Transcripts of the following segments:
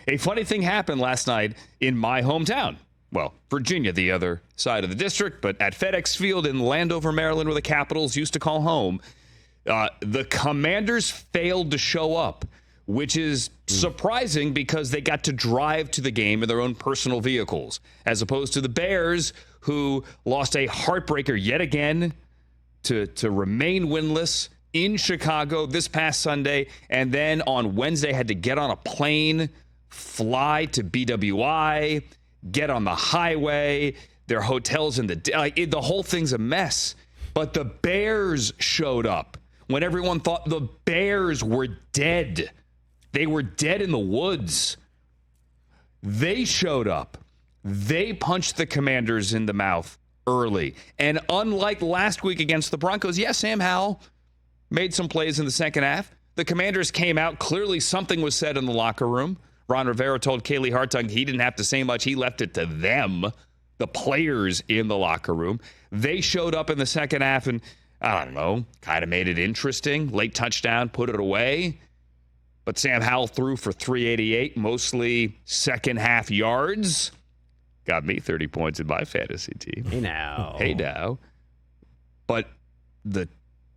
A funny thing happened last night in my hometown. Well, Virginia, the other side of the district, but at FedEx Field in Landover, Maryland, where the Capitals used to call home, the Commanders failed to show up, which is surprising because they got to drive to the game in their own personal vehicles, as opposed to the Bears, who lost a heartbreaker yet again to remain winless in Chicago this past Sunday, and then on Wednesday had to get on a plane, fly to BWI, get on the highway, their hotels in the whole thing's a mess. But the Bears showed up when everyone thought the Bears were dead. They were dead in the woods. They showed up. They punched the Commanders in the mouth early. And unlike last week against the Broncos, yes, Sam Howell made some plays in the second half. The Commanders came out. Clearly something was said in the locker room. Ron Rivera told Kaylee Hartung he didn't have to say much. He left it to them, the players in the locker room. They showed up in the second half and, I don't know, kind of made it interesting. Late touchdown, put it away. But Sam Howell threw for 388, mostly second half yards. Got me 30 points in my fantasy team. Hey now. Hey now. But the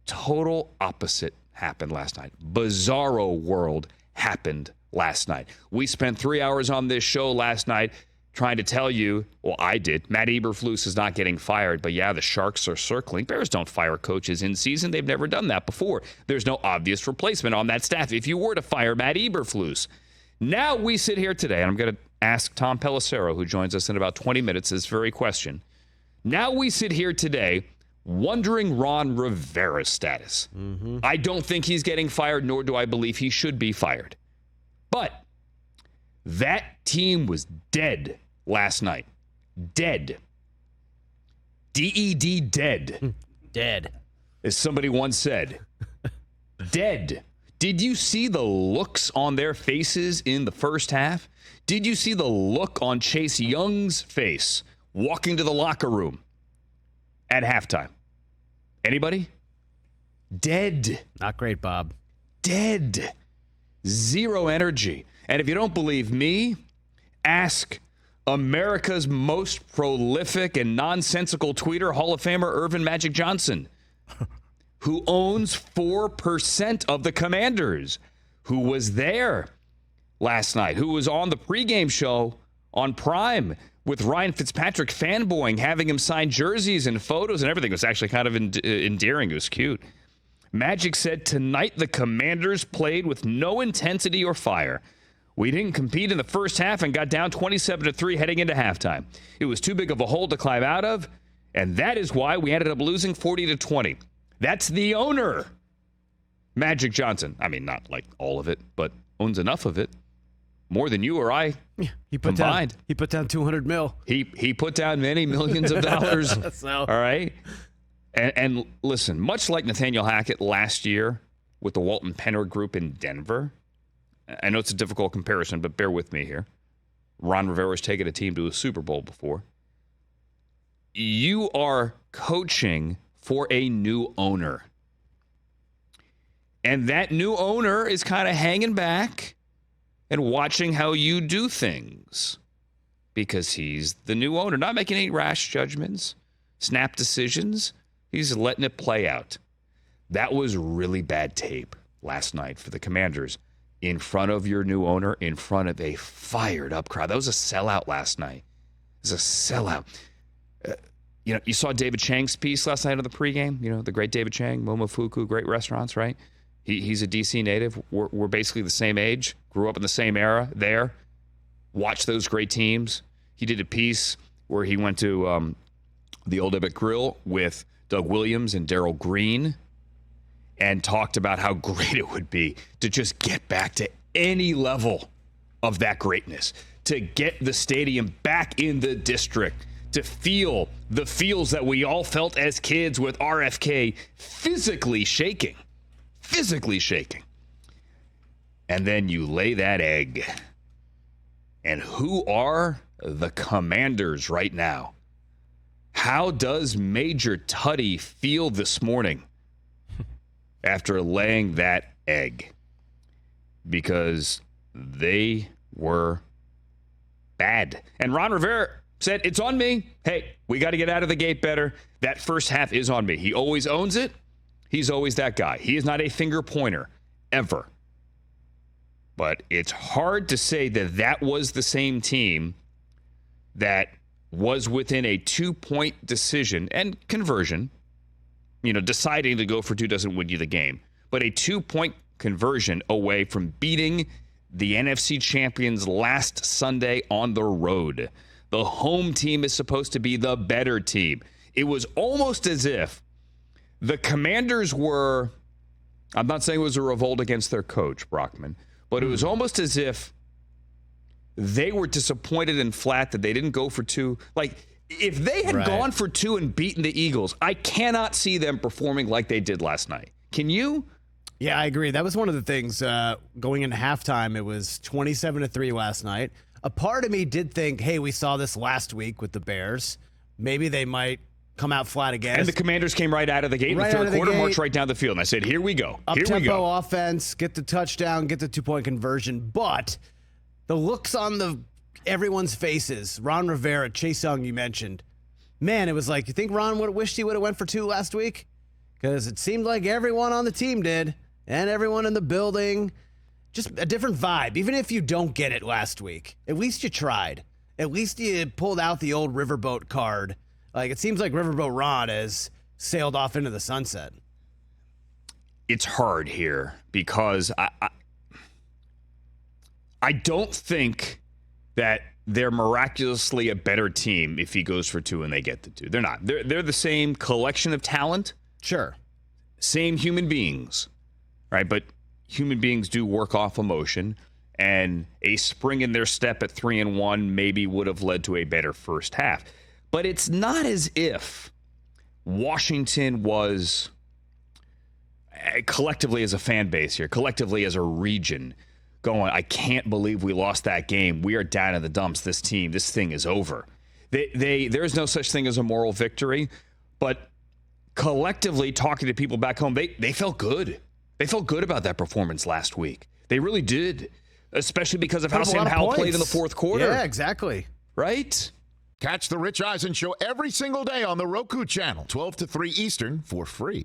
total opposite happened last night. Bizarro world happened last night. We spent 3 hours on this show last night trying to tell you, well, I did, Matt Eberflus is not getting fired, but yeah, the Sharks are circling. Bears don't fire coaches in season. They've never done that before. There's no obvious replacement on that staff if you were to fire Matt Eberflus. Now we sit here today, and I'm going to ask Tom Pelissero, who joins us in about 20 minutes, this very question. Now we sit here today wondering Ron Rivera's status. I don't think he's getting fired, nor do I believe he should be fired. But that team was dead last night. Dead. D-E-D, dead. Dead. As somebody once said. Dead. Did you see the looks on their faces in the first half? Did you see the look on Chase Young's face walking to the locker room at halftime? Anybody? Dead. Not great, Bob. Dead. Zero energy. And if you don't believe me, ask America's most prolific and nonsensical tweeter, Hall of Famer Irvin Magic Johnson, who owns 4% of the Commanders, who was there last night, who was on the pregame show on Prime with Ryan Fitzpatrick fanboying, having him sign jerseys and photos and everything. It was actually kind of endearing. It was cute. Magic said, tonight the Commanders played with no intensity or fire. We didn't compete in the first half and got down 27-3 heading into halftime. It was too big of a hole to climb out of, and that is why we ended up losing 40-20. That's the owner, Magic Johnson. I mean, not like all of it, but owns enough of it. More than you or I combined. He put down $200 million. He put down many millions of dollars. So. All right? And listen, much like Nathaniel Hackett last year with the Walton Penner Group in Denver, I know it's a difficult comparison, but bear with me here. Ron Rivera's taken a team to a Super Bowl before. You are coaching for a new owner. And that new owner is kind of hanging back and watching how you do things because he's the new owner, not making any rash judgments, snap decisions. He's letting it play out. That was really bad tape last night for the Commanders in front of your new owner, in front of a fired up crowd. That was a sellout last night. It was a sellout. You saw David Chang's piece last night on the pregame. You know, the great David Chang, Momofuku, great restaurants, right? He's a D.C. native. We're basically the same age, grew up in the same era there, watched those great teams. He did a piece where he went to the Old Ebbitt Grill with Doug Williams and Darryl Green and talked about how great it would be to just get back to any level of that greatness, to get the stadium back in the district, to feel the feels that we all felt as kids with RFK physically shaking. And then you lay that egg. And who are the Commanders right now? How does Major Tuddy feel this morning after laying that egg? Because they were bad. And Ron Rivera said, it's on me. Hey, we got to get out of the gate better. That first half is on me. He always owns it. He's always that guy. He is not a finger pointer, ever. But it's hard to say that that was the same team that was within a 2-point decision and conversion. Deciding to go for 2 doesn't win you the game. But a 2-point conversion away from beating the NFC champions last Sunday on the road. The home team is supposed to be the better team. It was almost as if the Commanders were, I'm not saying it was a revolt against their coach, Brockman, but it was almost as if they were disappointed and flat that they didn't go for 2. Like, if they had gone for 2 and beaten the Eagles, I cannot see them performing like they did last night. Can you? Yeah, I agree. That was one of the things going into halftime. It was 27-3 last night. A part of me did think, hey, we saw this last week with the Bears. Maybe they might come out flat again. And the Commanders came right out of the gate in the third quarter, marched right down the field. And I said, here we go. Up-tempo offense, get the touchdown, get the 2-point conversion. But the looks on everyone's faces, Ron Rivera, Chase Young, you mentioned, man, it was like, you think Ron would have wished he would have went for 2 last week? Because it seemed like everyone on the team did, and everyone in the building. Just a different vibe. Even if you don't get it last week, at least you tried. At least you pulled out the old Riverboat card. Like, it seems like Riverboat Ron has sailed off into the sunset. It's hard here because I don't think that they're miraculously a better team if he goes for 2 and they get the 2. They're not. They're the same collection of talent. Sure. Same human beings, right? But human beings do work off emotion, and a spring in their step at 3-1 maybe would have led to a better first half. But it's not as if Washington was, collectively as a fan base here, collectively as a region, going, I can't believe we lost that game. We are down in the dumps, this team. This thing is over. There is no such thing as a moral victory, but collectively, talking to people back home, they felt good. They felt good about that performance last week. They really did, especially because of how Sam Howell played in the fourth quarter. Yeah, exactly. Right? Catch the Rich Eisen Show every single day on the Roku channel, 12 to 3 Eastern, for free.